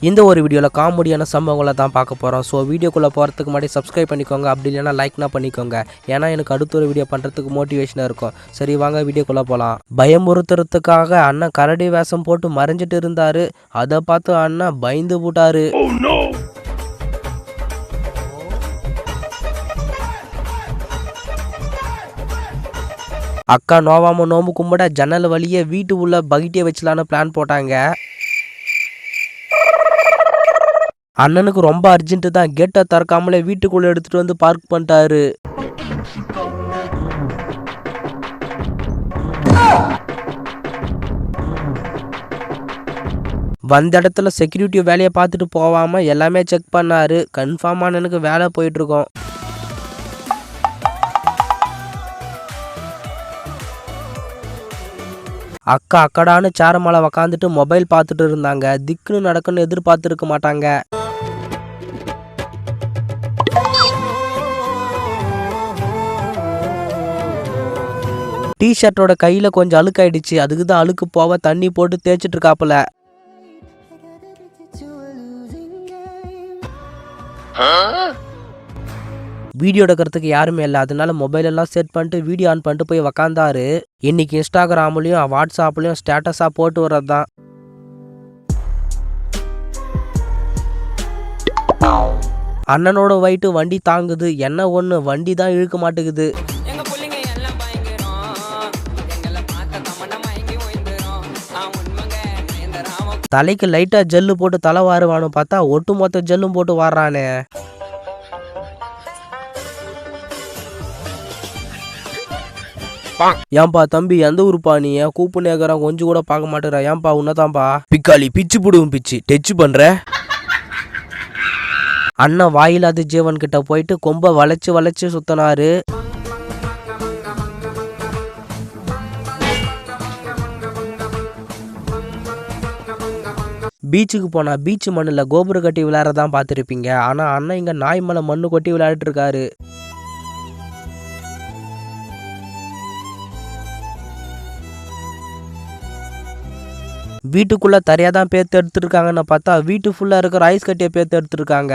இந்த ஒரு வீடியோவில் காமெடியான சம்பவங்களை தான் பார்க்க போகிறோம். ஸோ வீடியோக்குள்ளே போகிறதுக்கு முன்னாடி சப்ஸ்கிரைப் பண்ணிக்கோங்க, அப்படி இல்லைனா லைக்னா பண்ணிக்கோங்க. ஏன்னா எனக்கு அடுத்த ஒரு வீடியோ பண்ணுறதுக்கு மோட்டிவேஷனாக இருக்கும். சரி வாங்க வீடியோக்குள்ளே போகலாம். பயமுறுத்துறதுக்காக அண்ணன் கரடி வேஷம் போட்டு மறைஞ்சிட்டு இருந்தார். அதை பார்த்து அண்ணன் பயந்து போட்டாரு. அக்கா நோவாம நோம்பு கும்பிட ஜன்னல் வழியே வீட்டு உள்ள பகிட்டியை வச்சலான்னு பிளான் போட்டாங்க. அண்ணனுக்கு ரொம்ப அர்ஜென்ட்டு தான். கேட்டை திறக்காமலே வீட்டுக்குள்ளே எடுத்துகிட்டு வந்து பார்க் பண்ணிட்டாரு. வந்த இடத்துல செக்யூரிட்டி வேலையை பார்த்துட்டு போகாமல் எல்லாமே செக் பண்ணாரு. கன்ஃபார்மாக அண்ணனுக்கு வேலை போயிட்டுருக்கோம். அக்கா அக்கடான்னு சேர மேலே உக்காந்துட்டு மொபைல் பார்த்துட்டு இருந்தாங்க. திக்குன்னு நடக்குன்னு எதிர்பார்த்துருக்க மாட்டாங்க. டிஷர்ட்டோட கையில கொஞ்சம் அழுக்காயிடுச்சு. அதுக்கு தான் அழுக்கு போக தண்ணி போட்டு தேய்ச்சிட்டு இருக்காப்புல. வீடியோ எடுக்கிறதுக்கு யாருமே இல்லை. அதனால மொபைல் எல்லாம் செட் பண்ணிட்டு வீடியோ ஆன் பண்ணிட்டு போய் உக்காந்தாரு. இன்னைக்கு இன்ஸ்டாகிராம்லயும் வாட்ஸ்அப்லயும் ஸ்டேட்டஸா போட்டு வர்றது தான். அண்ணனோட வயிட்டு வண்டி தாங்குது. என்ன ஒண்ணு வண்டி தான் இழுக்க மாட்டேங்குது. தலைக்கு லைட்டா ஜெல்லு போட்டு தலை வாருவானு பார்த்தா ஒட்டு மொத்த ஜெல்லும் போட்டு வாடுறானே. ஏன்பா தம்பி எந்த ஊருப்பா நீ? கூப்பு நேக்கறான் கொஞ்சம் கூட பார்க்க மாட்டேறா. ஏன்பா உன்னதான்பா பிக்காளி பிச்சு புடுவும் பிச்சு டெச்சு பண்ற. அண்ணன் வாயில்லாத ஜீவன் கிட்ட போயிட்டு கொம்ப வளைச்சு வளைச்சு சுத்தினாரு. பீச்சுக்கு போனா பீச் மண்ணில் கோபுரம் கட்டி விளையாடுறதான் பார்த்துருப்பீங்க. ஆனால் அண்ணன் இங்கே நாய் மேலே மண்ணு கொட்டி விளையாடிட்டு இருக்காரு. வீட்டுக்குள்ளே தரையாக தான் பேர்த்து எடுத்துருக்காங்கன்னு பார்த்தா வீட்டு ஃபுல்லாக இருக்கிற ஐஸ் கட்டியை பேர்த்து எடுத்துருக்காங்க.